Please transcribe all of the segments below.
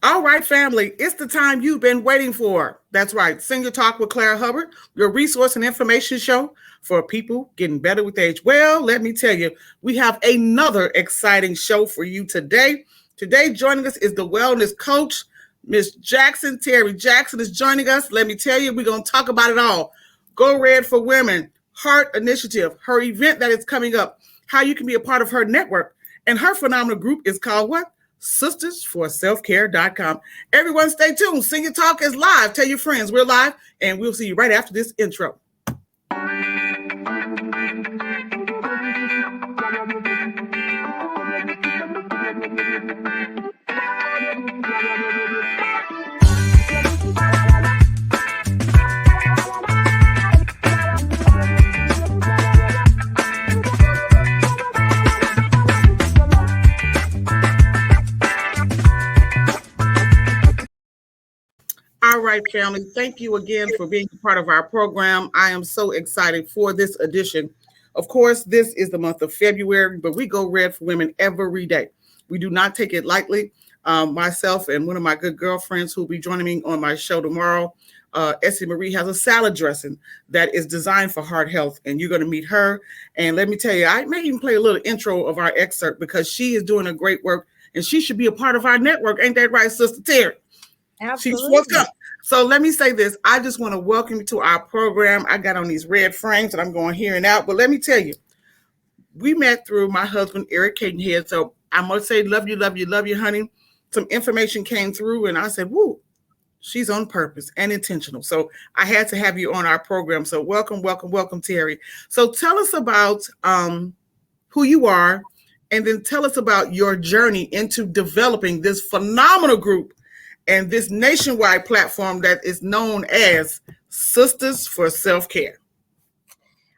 All right, family, it's the time you've been waiting for. That's right, Senior Talk with Clara Hubbard, your resource and information show for people getting better with age. Well, let me tell you, we have another exciting show for you today. Today, joining us is the wellness coach, Miss Jackson. Terri Jackson is joining us. Let me tell you, we're going to talk about it all. Go Red for Women, Heart Initiative, her event that is coming up, how you can be a part of her network. And her phenomenal group is called what? sistersforselfcare.com. Everyone stay tuned. Sing Your Talk is live. Tell your friends we're live, and we'll see you right after this intro. All right, family. Thank you again for being a part of our program. I am so excited for this edition. Of course, this is the month of February, but we go red for women every day. We do not take it lightly. Myself and one of my good girlfriends who will be joining me on my show tomorrow, Essie Marie, has a salad dressing that is designed for heart health, and you're going to meet her. And let me tell you, I may even play a little intro of our excerpt because she is doing a great work, and she should be a part of our network. Ain't that right, Sister Terri? She's what's up. So let me say this. I just want to welcome you to our program. I got on these red frames that I'm going here and out. But let me tell you, we met through my husband, Eric Cadenhead. So I must say, love you, honey. Some information came through and I said, woo, she's on purpose and intentional. So I had to have you on our program. So welcome, Terri. So tell us about who you are, and then tell us about your journey into developing this phenomenal group and this nationwide platform that is known as Sisters for Self-Care.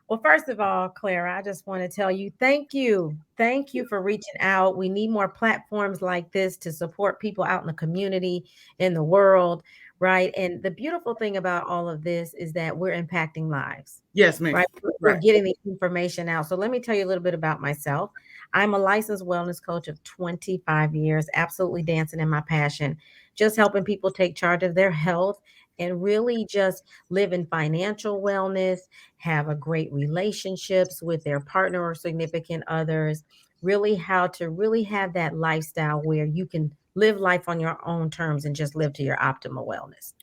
Well, first of all, Clara, I just want to tell you, thank you. Thank you for reaching out. We need more platforms like this to support people out in the community, in the world, right? And the beautiful thing about all of this is that we're impacting lives. Yes, ma'am. Right? We're getting the information out. So let me tell you a little bit about myself. I'm a licensed wellness coach of 25 years, absolutely dancing in my passion, just helping people take charge of their health and really just live in financial wellness, have a great relationships with their partner or significant others, really how to really have that lifestyle where you can live life on your own terms and just live to your optimal wellness.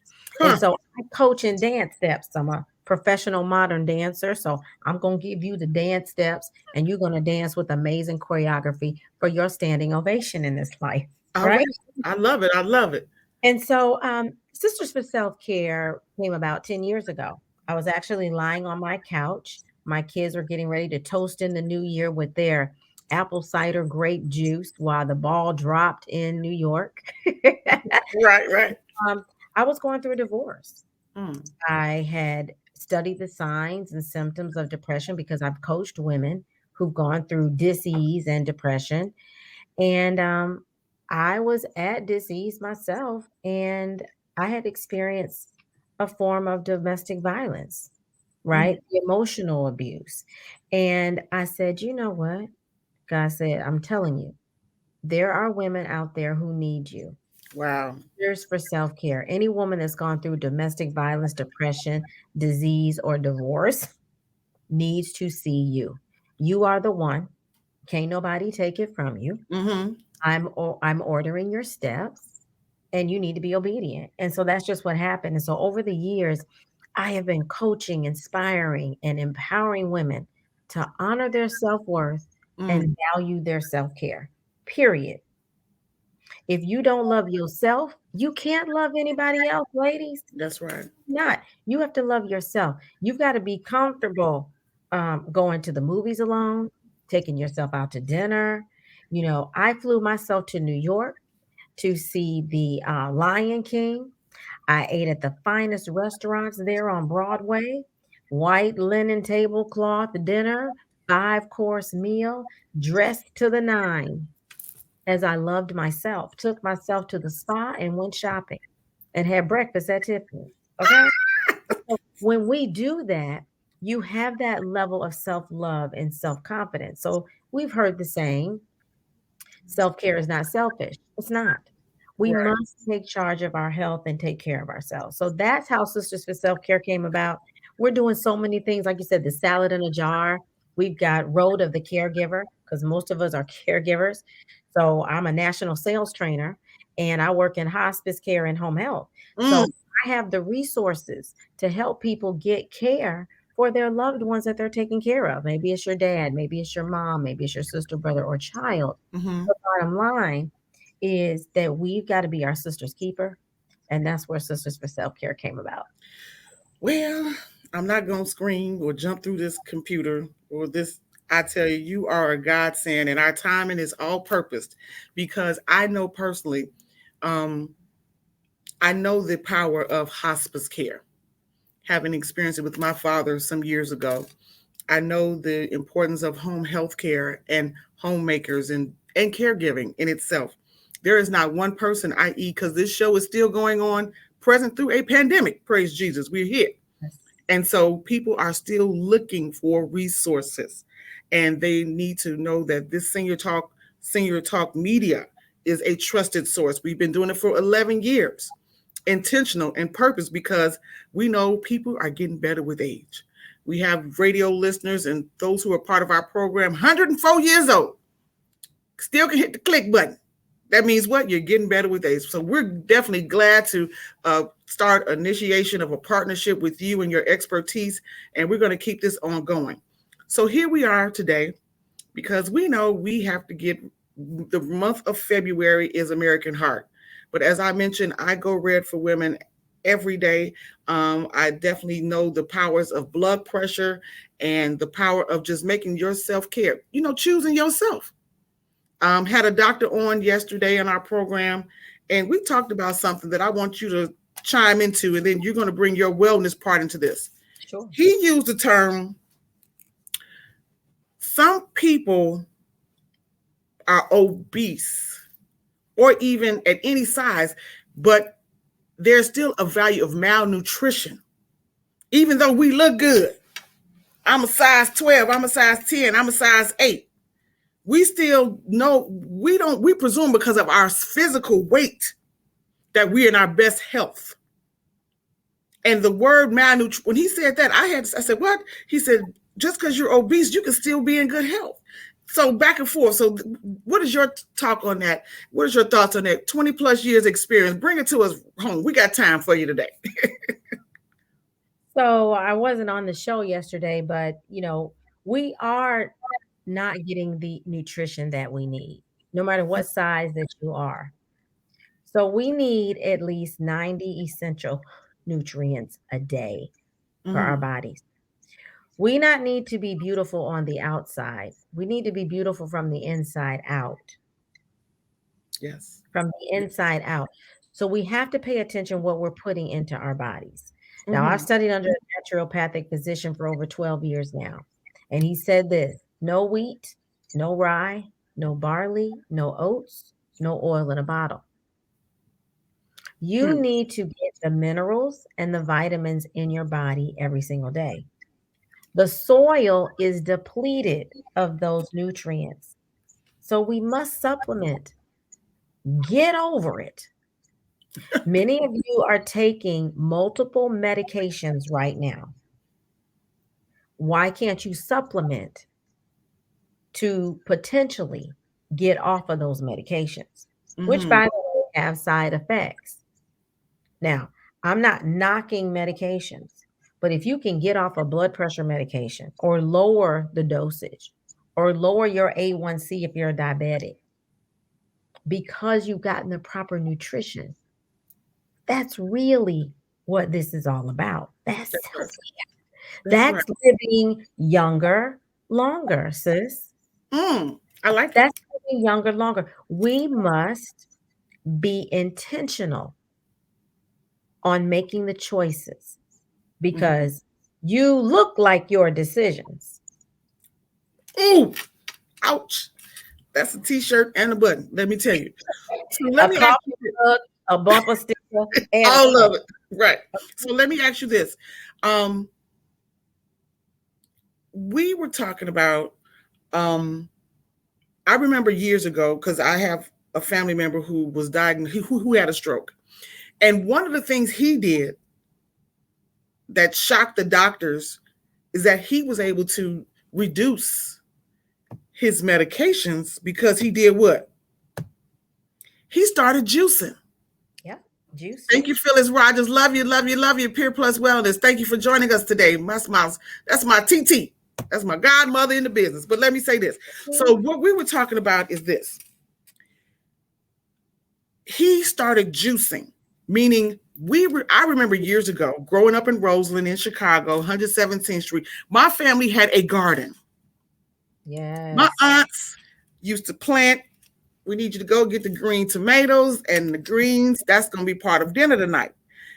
And so I coach in dance steps. I'm a professional modern dancer. So I'm going to give you the dance steps and you're going to dance with amazing choreography for your standing ovation in this life. Right? I love it. And so Sisters for Self-Care came about 10 years ago. I was actually lying on my couch. My kids were getting ready to toast in the new year with their apple cider grape juice while the ball dropped in New York. Right. I was going through a divorce. I had studied the signs and symptoms of depression because I've coached women who've gone through dis-ease and depression. And I was at dis-ease myself, and I had experienced a form of domestic violence, right? Emotional abuse. And I said, you know what? God said, I'm telling you, there are women out there who need you. Wow. Here's for self-care. Any woman that's gone through domestic violence, depression, disease, or divorce needs to see you. You are the one. Can't nobody take it from you. I'm ordering your steps, and you need to be obedient. And so that's just what happened. And so over the years, I have been coaching, inspiring, and empowering women to honor their self-worth and value their self-care. Period. If you don't love yourself, you can't love anybody else, ladies. That's right. Not. You have to love yourself. You've got to be comfortable going to the movies alone, taking yourself out to dinner. You know, I flew myself to New York to see the Lion King. I ate at the finest restaurants there on Broadway. White linen tablecloth dinner, 5-course meal, dressed to the nine as I loved myself, took myself to the spa and went shopping and had breakfast at Tiffany's. Okay. So when we do that, you have that level of self-love and self-confidence. So we've heard the saying, self-care is not selfish. It's not. We Right. must take charge of our health and take care of ourselves. So that's how Sisters for Self Care came about. We're doing so many things. Like you said, the salad in a jar. We've got Road of the Caregiver because most of us are caregivers. So I'm a national sales trainer and I work in hospice care and home health. So Mm, I have the resources to help people get care for their loved ones that they're taking care of. Maybe it's your dad, maybe it's your mom, maybe it's your sister, brother, or child. hmm. The bottom line is that we've got to be our sister's keeper. And that's where Sisters for Self Care came about. Well, I'm not going to scream or jump through this computer or this. I tell you, you are a godsend, and our timing is all purposed because I know personally, um, I know the power of hospice care, having experienced it with my father some years ago. I know the importance of home health care and homemakers and caregiving in itself. There is not one person, i.e., because this show is still going on, present through a pandemic. Praise Jesus, we're here. Yes. And so people are still looking for resources and they need to know that this Senior Talk Media is a trusted source. We've been doing it for 11 years, intentional and purpose because we know people are getting better with age. We have radio listeners and those who are part of our program, 104 years old, still can hit the click button. That means what? You're getting better with age. So we're definitely glad to start initiation of a partnership with you and your expertise, and we're going to keep this ongoing. So here we are today because we know we have to get the month of February is American Heart. But as I mentioned, I go red for women every day. I definitely know the powers of blood pressure and the power of just making your self care, choosing yourself. Had a doctor on yesterday in our program, and we talked about something that I want you to chime into, and then you're going to bring your wellness part into this. Sure. He used the term, some people are obese or even at any size, but there's still a value of malnutrition. Even though we look good, I'm a size 12, I'm a size 10, I'm a size 8. We still know we presume because of our physical weight that we're in our best health. And the word malnutrition, when he said that, I said, what? He said, just because you're obese, you can still be in good health. So back and forth. So what is your talk on that? What is your thoughts on that? 20 plus years experience. Bring it to us home. We got time for you today. So I wasn't on the show yesterday, but we are not getting the nutrition that we need, no matter what size that you are. So we need at least 90 essential nutrients a day for our Mm-hmm. bodies. We not need to be beautiful on the outside. We need to be beautiful from the inside out. Yes. From the Yes. inside out. So we have to pay attention what we're putting into our bodies. Now, I've Mm-hmm. studied under a naturopathic physician for over 12 years now. And he said this: no wheat, no rye, no barley, no oats, no oil in a bottle. You Hmm. need to get the minerals and the vitamins in your body every single day. The soil is depleted of those nutrients. So we must supplement. Get over it. Many of you are taking multiple medications right now. Why can't you supplement to potentially get off of those medications, which, Mm-hmm. by the way, have side effects? Now, I'm not knocking medications, but if you can get off a blood pressure medication or lower the dosage or lower your A1C if you're a diabetic because you've gotten the proper nutrition, that's really what this is all about. That's That's right. healthy. That's right. That's living younger longer, sis. I like it. That's living younger longer. We must be intentional on making the choices Mm-hmm. because you look like your decisions. Ooh, ouch. That's a t-shirt and a button. Let me tell you. So let A me ask you coffee this. mug, a bumper sticker, and a All cup. of it. Right. So let me ask you this. Um, we were talking about I remember years ago because I have a family member who was diagnosed, who had a stroke. And one of the things he did that shocked the doctors is that he was able to reduce his medications because he did what? He started juicing. Yeah, Thank juicing. you, Phyllis Rogers. Love you, love you, love you. Peer Plus Wellness. Thank you for joining us today. That's my TT. That's my godmother in the business. But let me say this. So what we were talking about is this. He started juicing, meaning I remember years ago growing up in Roseland in Chicago, 117th Street. My family had a garden. My Yes. aunts used to plant. We need you to go get the green tomatoes and the greens. That's going to be part of dinner tonight.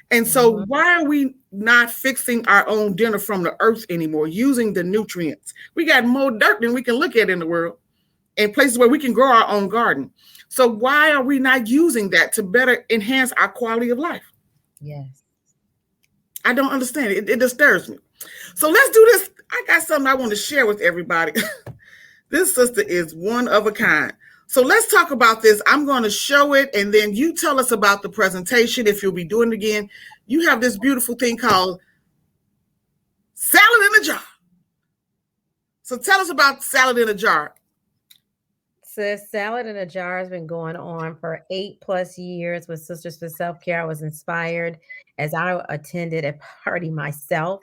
And so, Mhm. why are we not fixing our own dinner from the earth anymore, using the nutrients? We got more dirt than we can look at in the world, and places where we can grow our own garden. So, why are we not using that to better enhance our quality of life? Yes. I don't understand it. It disturbs me. So, let's do this. I got something I want to share with everybody. This sister is one of a kind. So let's talk about this. I'm going to show it, and then you tell us about the presentation if you'll be doing it again. You have this beautiful thing called salad in a jar. So tell us about salad in a jar. So salad in a jar has been going on for 8+ years with Sisters for Self Care. I was inspired as I attended a party myself,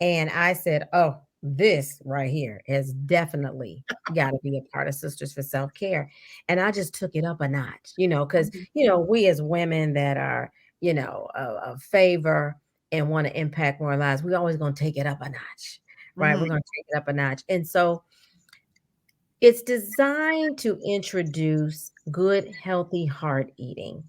and I said, "Oh, this right here has definitely got to be a part of Sisters for Self Care." And I just took it up a notch, because we as women that are of favor and want to impact more lives, we always going to take it up a notch, right? We're Mm-hmm. going to take it up a notch, and so it's designed to introduce good, healthy heart eating.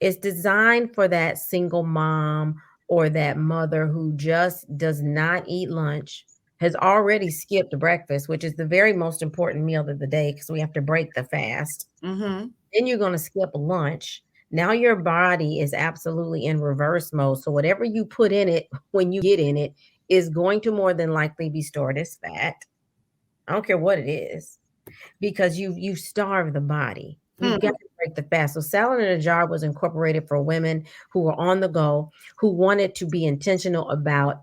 It's designed for that single mom or that mother who just does not eat lunch, has already skipped breakfast, which is the very most important meal of the day because we have to break the fast. Mm-hmm. Then you're going to skip lunch. Now your body is absolutely in reverse mode. So whatever you put in it when you get in it is going to more than likely be stored as fat. I don't care what it is because you starve the body. You've got Hmm. to break the fast. So salad in a jar was incorporated for women who were on the go, who wanted to be intentional about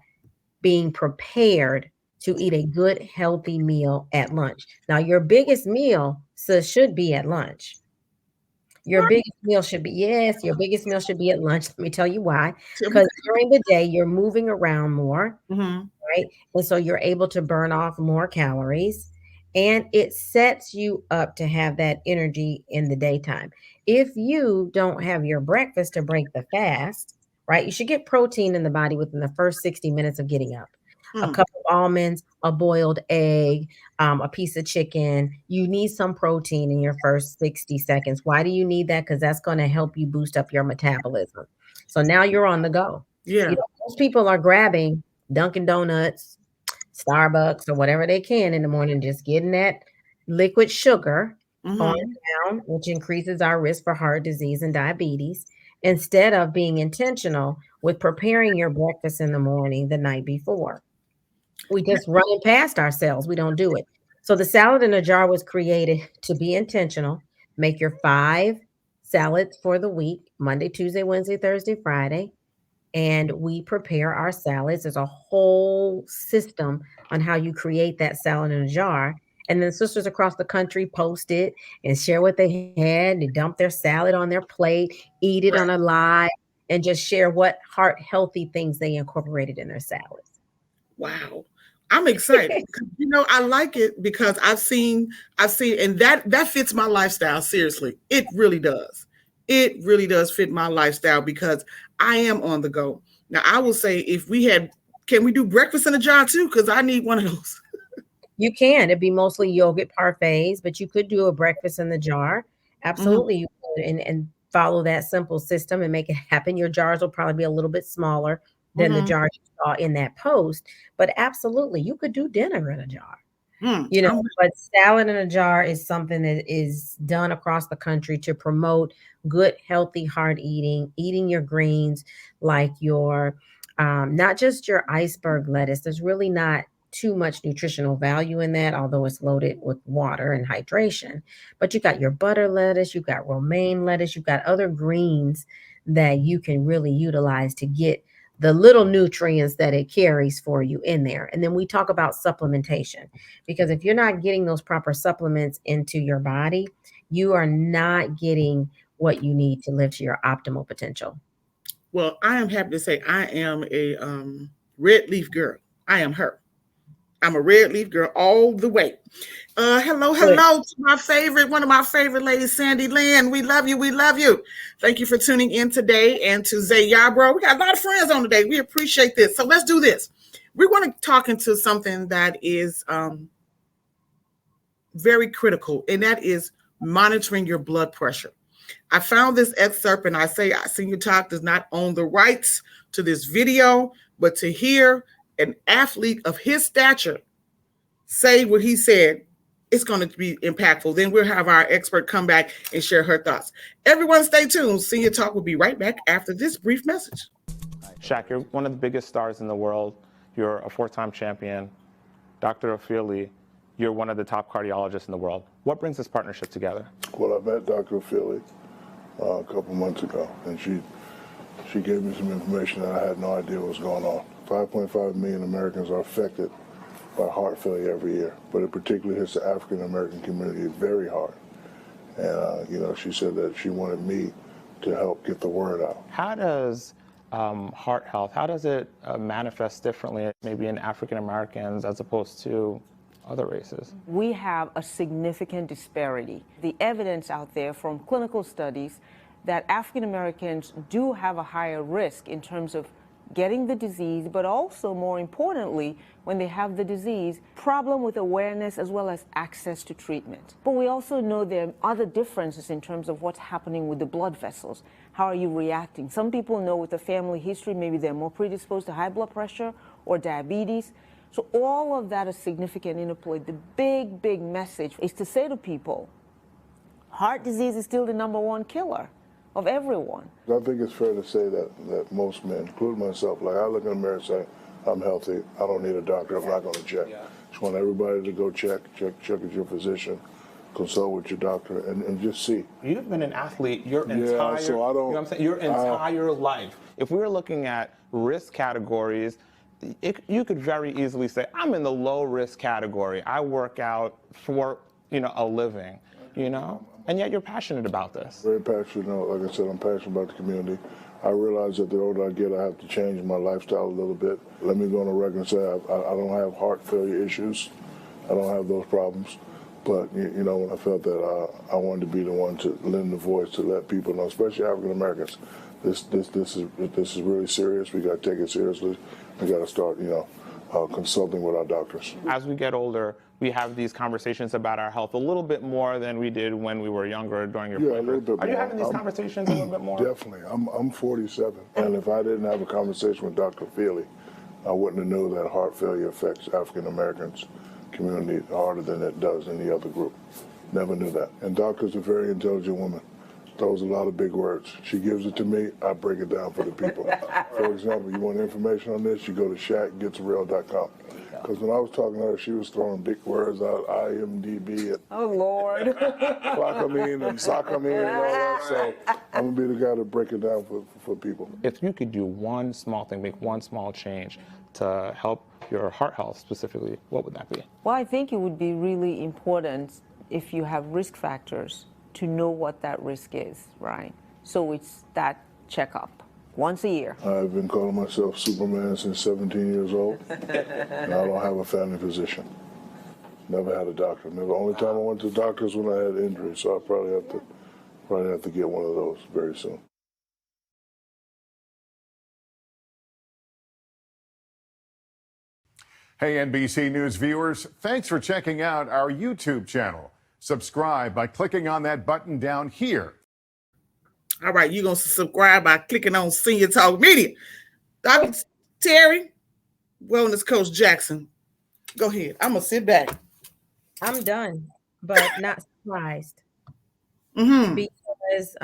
being prepared to eat a good, healthy meal at lunch. Now, your biggest meal should be at lunch. Your What? biggest meal should be, yes, your biggest meal should be at lunch. Let me tell you why. Because during the day, you're moving around more, Mm-hmm. right? And so you're able to burn off more calories and it sets you up to have that energy in the daytime. If you don't have your breakfast to break the fast, right? You should get protein in the body within the first 60 minutes of getting up. A Mm. cup of almonds, a boiled egg, a piece of chicken. You need some protein in your first 60 seconds. Why do you need that? Because that's going to help you boost up your metabolism. So now you're on the go. Yeah. Most people are grabbing Dunkin' Donuts, Starbucks, or whatever they can in the morning, just getting that liquid sugar on Mm-hmm. down, which increases our risk for heart disease and diabetes, instead of being intentional with preparing your breakfast in the morning the night before. We just run it past ourselves. We don't do it. So the salad in a jar was created to be intentional. Make your 5 salads for the week: Monday, Tuesday, Wednesday, Thursday, Friday, and we prepare our salads. There's a whole system on how you create that salad in a jar. And then sisters across the country post it and share what they had. They dump their salad on their plate, eat it on a Right. live, and just share what heart healthy things they incorporated in their salads. Wow. I'm excited. I like it because I've seen, and that fits my lifestyle. Seriously, it really does. It really does fit my lifestyle because I am on the go. Now, I will say, can we do breakfast in a jar too? Because I need one of those. You can. It'd be mostly yogurt parfaits, but you could do a breakfast in the jar. Mm-hmm. Absolutely, you could, and follow that simple system and make it happen. Your jars will probably be a little bit smaller than the Mm-hmm. jars you saw in that post, but absolutely, you could do dinner in a jar. Mm. But salad in a jar is something that is done across the country to promote good, healthy heart eating your greens, like your not just your iceberg lettuce. There's really not too much nutritional value in that, although it's loaded with water and hydration. But you got your butter lettuce, you've got romaine lettuce, you've got other greens that you can really utilize to get the little nutrients that it carries for you in there. And then we talk about supplementation, because if you're not getting those proper supplements into your body, you are not getting what you need to live to your optimal potential. Well, I am happy to say I am a red leaf girl. I am her. I'm a red leaf girl all the way. Hello, Good. hello to my favorite, one of my favorite ladies, Sandy Lynn. We love you. We love you. Thank you for tuning in today. And to Zay Yarbrough, we got a lot of friends on today. We appreciate this. So let's do this. We want to talk into something that is very critical, and that is monitoring your blood pressure. I found this excerpt, and I say Senior Talk does not own the rights to this video, but to hear an athlete of his stature say what he said, it's going to be impactful. Then we'll have our expert come back and share her thoughts. Everyone stay tuned. Senior Talk will be right back after this brief message. Shaq, you're one of the biggest stars in the world. You're a four-time champion. Dr. O'Feely, you're one of the top cardiologists in the world. What brings this partnership together? Well, I met Dr. O'Feely a couple months ago, and she gave me some information that I had no idea what was going on. 5.5 million Americans are affected by heart failure every year, but it particularly hits the African American community very hard. And she said that she wanted me to help get the word out. How does heart health, how does it manifest differently maybe in African Americans as opposed to other races? We have a significant disparity. The evidence out there from clinical studies that African Americans do have a higher risk in terms of getting the disease, but also more importantly, when they have the disease, problem with awareness as well as access to treatment. But we also know there are other differences in terms of what's happening with the blood vessels. How are you reacting? Some people know with a family history, maybe they're more predisposed to high blood pressure or diabetes. So all of that is significant interplay. The big message is to say to people, heart disease is still the #1 killer of everyone. I think it's fair to say that most men, including myself, like I look in the mirror and say, I'm healthy, I don't need a doctor, I'm not going to check. Just want everybody to go check with your physician, consult with your doctor, and just see. You've been an athlete your entire, so I don't, you know what I'm saying, your entire life. If we were looking at risk categories, you could very easily say, I'm in the low risk category. I work out for, a living, and yet you're passionate about this. Very passionate. Like I said, I'm passionate about the community. I realize that the older I get, I have to change my lifestyle a little bit. Let me go on the record and say I don't have heart failure issues. I don't have those problems. But, when I felt that I wanted to be the one to lend the voice to let people know, especially African Americans, this is really serious. We got to take it seriously. We got to start, consulting with our doctors. As we get older, we have these conversations about our health a little bit more than we did when we were younger during your a little bit Are you more. having these conversations a little bit more? Definitely. I'm 47, and if I didn't have a conversation with Dr. Feely, I wouldn't have known that heart failure affects African Americans community harder than it does any other group. Never knew that. And Doctor's a very intelligent woman. Throws a lot of big words. She gives it to me, I break it down for the people. For example, you want information on this, you go to shackgetsreal.com. Because when I was talking to her, she was throwing big words out, IMDb, and Oh, Lord. clockamine and sockamine and all that. So I'm going to be the guy to break it down for people. If you could do one small thing, make one small change to help your heart health specifically, what would that be? Well, I think it would be really important if you have risk factors to know what that risk is, right? So it's that checkup once a year. I've been calling myself Superman since 17 years old, and I don't have a family physician. Never had a doctor. The only time I went to the doctor is when I had injuries, so I probably have to get one of those very soon. Hey, NBC News viewers, thanks for checking out our YouTube channel. Subscribe by clicking on that button down here. All right, you're going to subscribe by clicking on Senior Talk Media. Dr. Terri Wellness Coach Jackson, go ahead. I'm going to sit back. I'm done, but not surprised. Because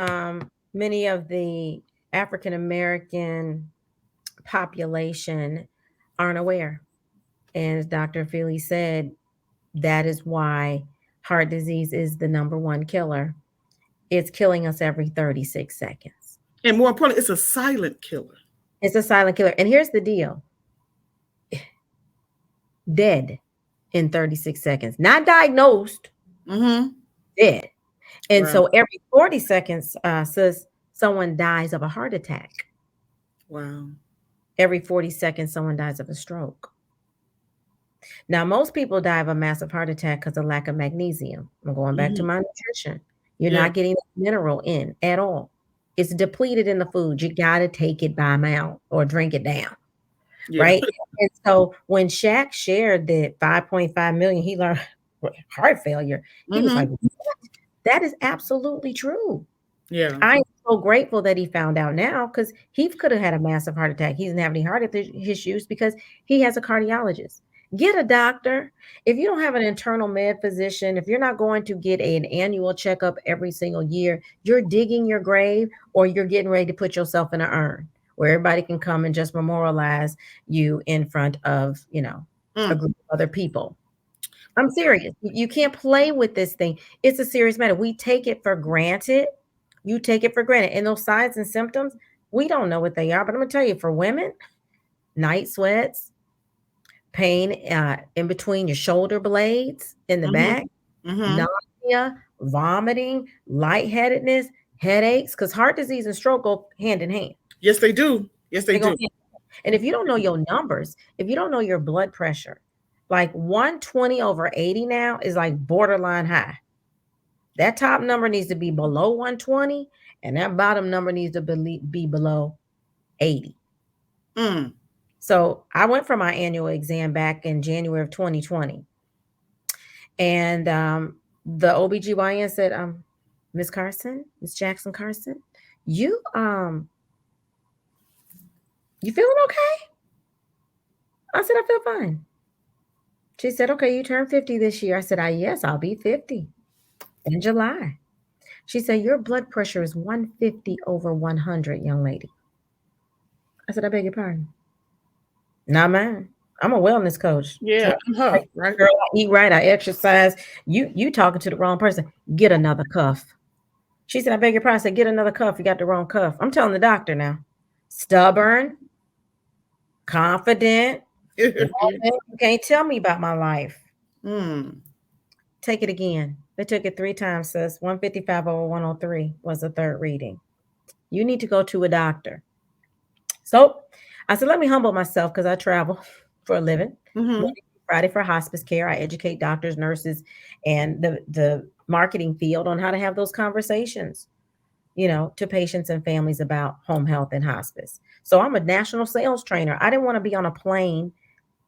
many of the African American population aren't aware. And as Dr. Feely said, that is why heart disease is the number one killer. It's killing us every 36 seconds. And more importantly, it's a silent killer. It's a silent killer. And here's the deal: dead in 36 seconds, not diagnosed, dead. And Wow. so every 40 seconds, says someone dies of a heart attack. Wow. Every 40 seconds, someone dies of a stroke. Now, most people die of a massive heart attack because of lack of magnesium. I'm going back to my nutrition. You're Yeah. not getting the mineral in at all. It's depleted in the food. You got to take it by mouth or drink it down. Yeah. Right. And so when Shaq shared that 5.5 million, he learned heart failure. He was like, that is absolutely true. Yeah. I'm so grateful that he found out now, because he could have had a massive heart attack. He doesn't have any heart issues because he has a cardiologist. Get a doctor. If you don't have an internal med physician, if you're not going to get an annual checkup every single year, you're digging your grave, or you're getting ready to put yourself in an urn where everybody can come and just memorialize you in front of, a group of other people. I'm serious. You can't play with this thing. It's a serious matter. We take it for granted. You take it for granted. And those signs and symptoms, we don't know what they are. But I'm going to tell you, for women, night sweats, pain in between your shoulder blades in the back, nausea, vomiting, lightheadedness, headaches, because heart disease and stroke go hand in hand. Yes, they do. Yes, they do. And if you don't know your numbers, if you don't know your blood pressure, like 120/80 now is like borderline high. That top number needs to be below 120, and that bottom number needs to be below 80. So I went for my annual exam back in January of 2020. And the OBGYN said, Miss Carson, Miss Jackson Carson, you feeling okay? I said, I feel fine. She said, okay, you turned 50 this year. I said, yes, I'll be 50 in July. She said, your blood pressure is 150/100, young lady. I said, I beg your pardon. Not mine. I'm a wellness coach. Yeah. Right. Girl, I eat right. I exercise. You talking to the wrong person. Get another cuff. She said, I beg your pardon. I said, get another cuff. You got the wrong cuff. I'm telling the doctor now. Stubborn, confident. You can't tell me about my life. Take it again. They took it 3 times, sis. 155/103 was the third reading. You need to go to a doctor. So I said, let me humble myself, because I travel for a living. Friday for hospice care. I educate doctors, nurses, and the marketing field on how to have those conversations, to patients and families about home health and hospice. So I'm a national sales trainer. I didn't want to be on a plane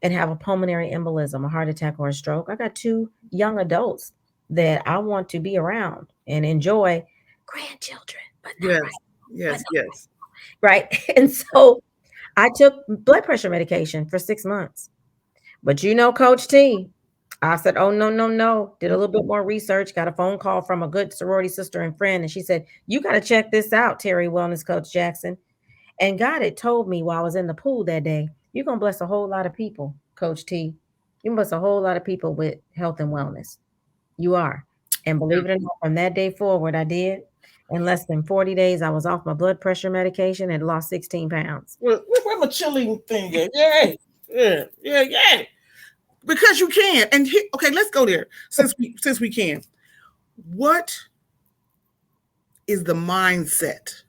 and have a pulmonary embolism, a heart attack, or a stroke. I got 2 young adults that I want to be around and enjoy grandchildren, but not yes. Right. And so I took blood pressure medication for 6 months. But Coach T, I said, oh, no. Did a little bit more research, got a phone call from a good sorority sister and friend. And she said, you got to check this out, Terri Wellness Coach Jackson. And God had told me while I was in the pool that day, you're going to bless a whole lot of people, Coach T. You bless a whole lot of people with health and wellness. You are. And believe it or not, from that day forward, I did. In less than 40 days, I was off my blood pressure medication and lost 16 pounds. Where my chilling thing at? Yeah. Because you can. And okay, let's go there since we can. What is the mindset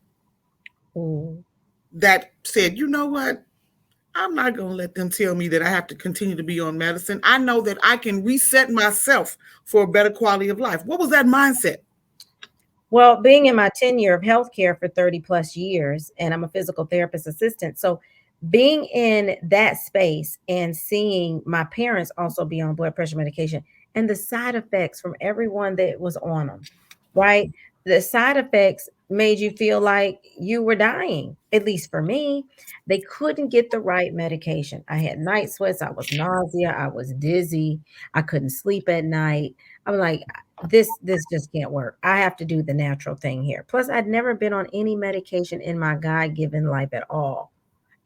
that said, you know what? I'm not going to let them tell me that I have to continue to be on medicine. I know that I can reset myself for a better quality of life. What was that mindset? Well, being in my tenure of healthcare for 30 plus years, and I'm a physical therapist assistant. So being in that space and seeing my parents also be on blood pressure medication and the side effects from everyone that was on them, right? The side effects made you feel like you were dying, at least for me. They couldn't get the right medication. I had night sweats. I was nausea. I was dizzy. I couldn't sleep at night. I'm like, this just can't work. I have to do the natural thing here. Plus, I'd never been on any medication in my God-given life at all.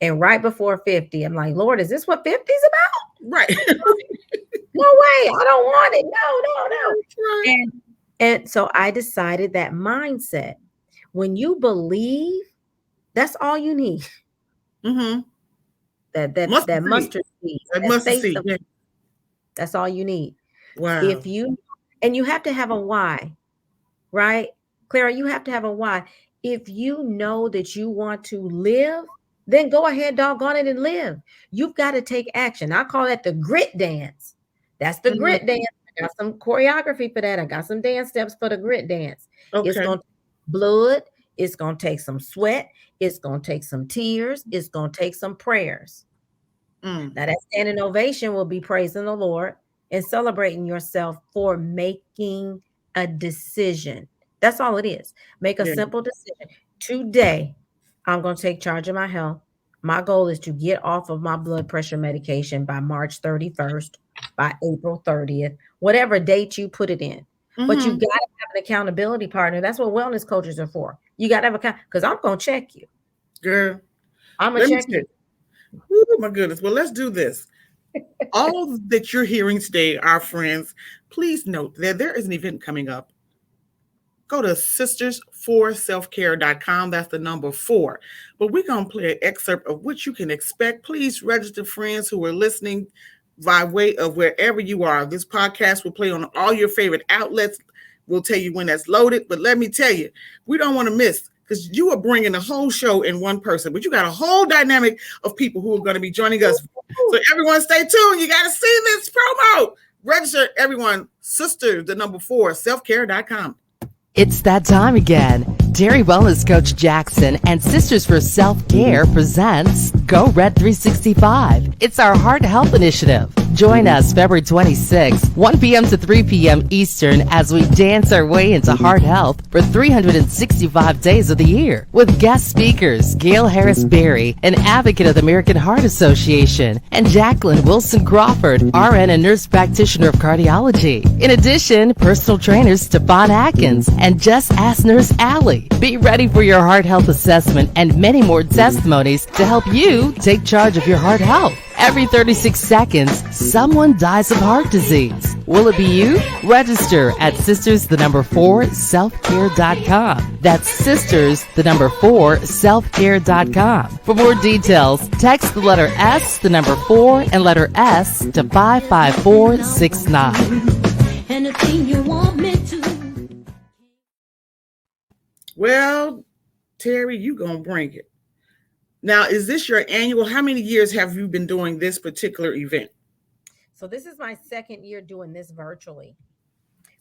And right before 50, I'm like, Lord, is this what 50 is about? Right. No way. I don't want it. No. Right. And so I decided that mindset, when you believe, that's all you need. Mm-hmm. That Mustard seed. mustard seed, That that mustard faith seed. of, Yeah. that's all you need. Wow. If you, and you have to have a why, right? Clara, you have to have a why. If you know that you want to live, then go ahead, doggone it, and live. You've got to take action. I call that the grit dance. That's the Mhm. grit dance. I got some choreography for that. I got some dance steps for the grit dance. It's Okay. going to take blood. It's going to take some sweat. It's going to take some tears. It's going to take some prayers. Mm. Now, that standing ovation will be praising the Lord and celebrating yourself for making a decision. That's all it is. Make a Yeah. simple decision. Today, I'm going to take charge of my health. My goal is to get off of my blood pressure medication by March 31st, by April 30th, whatever date you put it in. But you Mm-hmm. got to have an accountability partner. That's what wellness coaches are for. You got to have account, because I'm going to check you. Girl, I'm going let to me check tell you. you. Oh my goodness. Well, let's do this. All that you're hearing today, our friends, please note that there is an event coming up. Go to sistersforselfcare.com. That's the number 4. But we're going to play an excerpt of what you can expect. Please register friends who are listening by way of wherever you are. This podcast will play on all your favorite outlets. We'll tell you when that's loaded. But let me tell you, we don't want to miss, because you are bringing the whole show in one person. But you got a whole dynamic of people who are going to be joining us. So everyone stay tuned. You got to see this promo. Register, everyone. Sisters, the number 4, selfcare.com. It's that time again. Terri Wellness Coach Jackson and Sisters for Self-Care presents Go Red 365. It's our heart health initiative. Join us February 26th, 1 p.m. to 3 p.m. Eastern as we dance our way into heart health for 365 days of the year with guest speakers Gail Harris-Berry, an advocate of the American Heart Association, and Jacqueline Wilson Crawford, RN and nurse practitioner of cardiology. In addition, personal trainers Stefan Atkins and Just Ask Nurse Allie. Be ready for your heart health assessment and many more testimonies to help you take charge of your heart health. Every 36 seconds, someone dies of heart disease. Will it be you? Register at sisters4selfcare.com. That's sisters4 selfcare.com. For more details, text the letter S, the number 4, and letter S to 55469. Anything you want me to. Well, Terri, you gonna bring it. Now, is this your annual? How many years have you been doing this particular event? So this is my second year doing this virtually.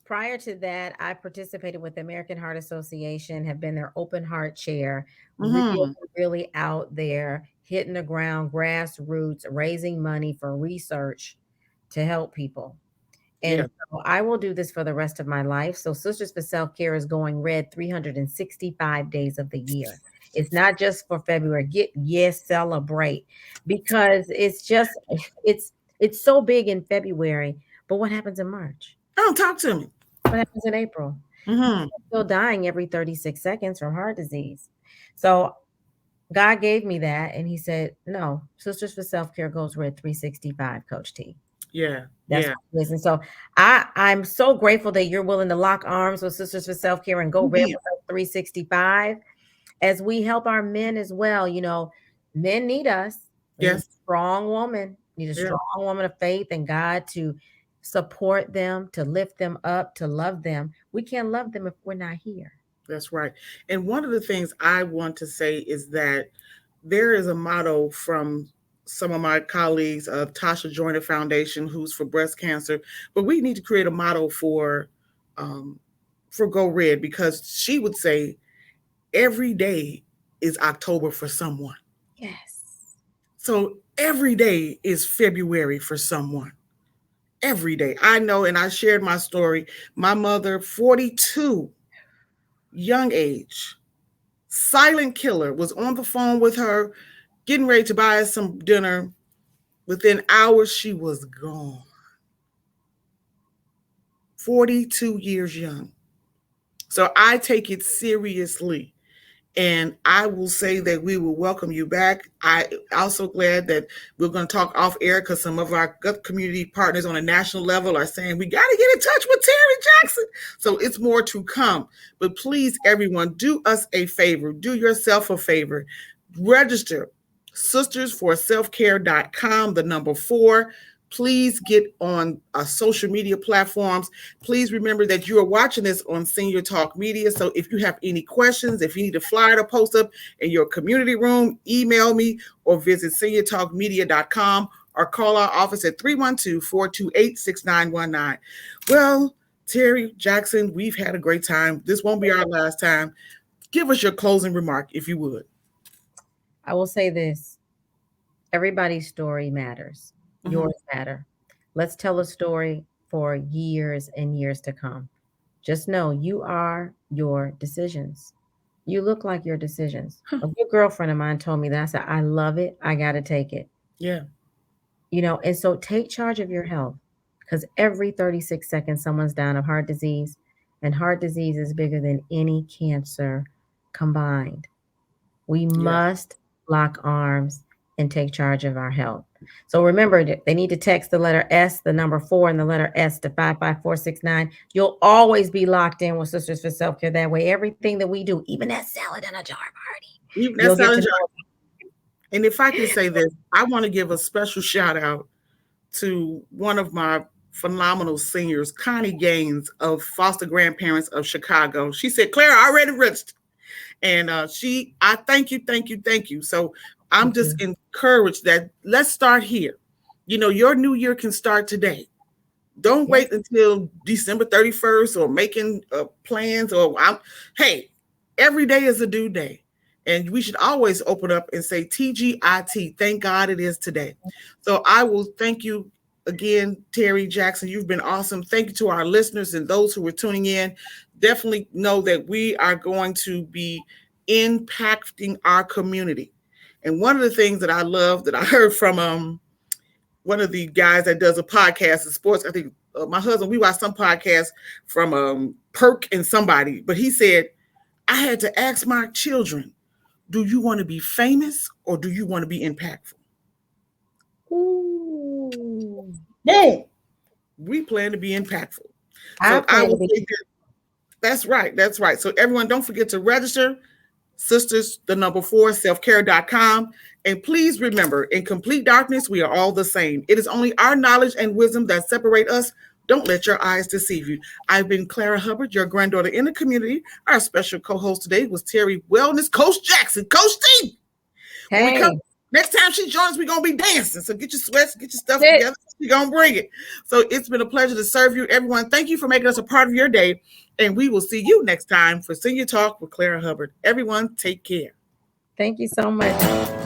Prior to that, I participated with the American Heart Association, have been their open heart chair, Mm-hmm. really out there, hitting the ground, grassroots, raising money for research to help people. Yeah. And so I will do this for the rest of my life. So Sisters for Self-Care is going red 365 days of the year. It's not just for February. Celebrate, because it's so big in February. But what happens in March? Oh, talk to me. What happens in April? Mm-hmm. Still dying every 36 seconds from heart disease. So God gave me that, and He said, "No, Sisters for Self-Care goes red 365." Coach T. Yeah. That's Yeah. what it is. And so I'm so grateful that you're willing to lock arms with Sisters for Self-Care and go red Yeah. with us 365 as we help our men as well. Men need us. We need a Yes. strong woman, need a Yeah. strong woman of faith and God to support them, to lift them up, to love them. We can't love them if we're not here. That's right. And one of the things I want to say is that there is a motto from some of my colleagues of Tasha Joyner Foundation, who's for breast cancer, but we need to create a motto for Go Red, because she would say every day is October for someone. Yes. So every day is February for someone. Every day. I know, and I shared my story. My mother, 42, young age, silent killer, was on the phone with her, getting ready to buy us some dinner. Within hours, she was gone. 42 years young. So I take it seriously. And I will say that we will welcome you back. I also glad that we're going to talk off air because some of our gut community partners on a national level are saying we got to get in touch with Terri Jackson. So it's more to come. But please, everyone, do us a favor. Do yourself a favor. Register sistersforselfcare.com, the number 4. Please get on social media platforms. Please remember that you are watching this on Senior Talk Media. So if you have any questions, if you need a flyer to post up in your community room, email me or visit seniortalkmedia.com or call our office at 312-428-6919. Well, Terri Jackson, we've had a great time. This won't be our last time. Give us your closing remark, if you would. I will say this. Everybody's story matters. Yours matter. Let's tell a story for years and years to come. Just know you are your decisions. You look like your decisions. A good girlfriend of mine told me that. I said, I love it. I got to take it. Yeah. And so take charge of your health because every 36 seconds, someone's dying of heart disease, and heart disease is bigger than any cancer combined. We must lock arms and take charge of our health. So remember, they need to text the letter S, the number 4, and the letter S to 55469. You'll always be locked in with Sisters for Self-Care. That way, everything that we do, even that salad in a jar party, even that salad jar. And if I can say this, I want to give a special shout out to one of my phenomenal seniors, Connie Gaines of Foster Grandparents of Chicago. She said, Claire, I already registered. And I thank you. So I'm just encouraged that let's start here. Your new year can start today. Don't wait until December 31st or making plans hey, every day is a due day. And we should always open up and say TGIT. Thank God it is today. So I will thank you again, Terri Jackson. You've been awesome. Thank you to our listeners and those who were tuning in. Definitely know that we are going to be impacting our community. And one of the things that I love that I heard from one of the guys that does a podcast in sports, I think my husband, we watched some podcast from Perk and somebody, but he said, I had to ask my children, do you want to be famous or do you want to be impactful? Ooh. Boom. We plan to be impactful. So I will say that. That's right. So everyone, don't forget to register sisters, the number 4, selfcare.com. And please remember, in complete darkness, we are all the same. It is only our knowledge and wisdom that separate us. Don't let your eyes deceive you. I've been Clara Hubbard, your granddaughter in the community. Our special co-host today was Terri Wellness Coach Jackson. Coach T. When we come next time she joins, we're going to be dancing. So get your sweats, get your stuff together. We're going to bring it. So it's been a pleasure to serve you. Everyone, thank you for making us a part of your day. And we will see you next time for Senior Talk with Clara Hubbard. Everyone, take care. Thank you so much.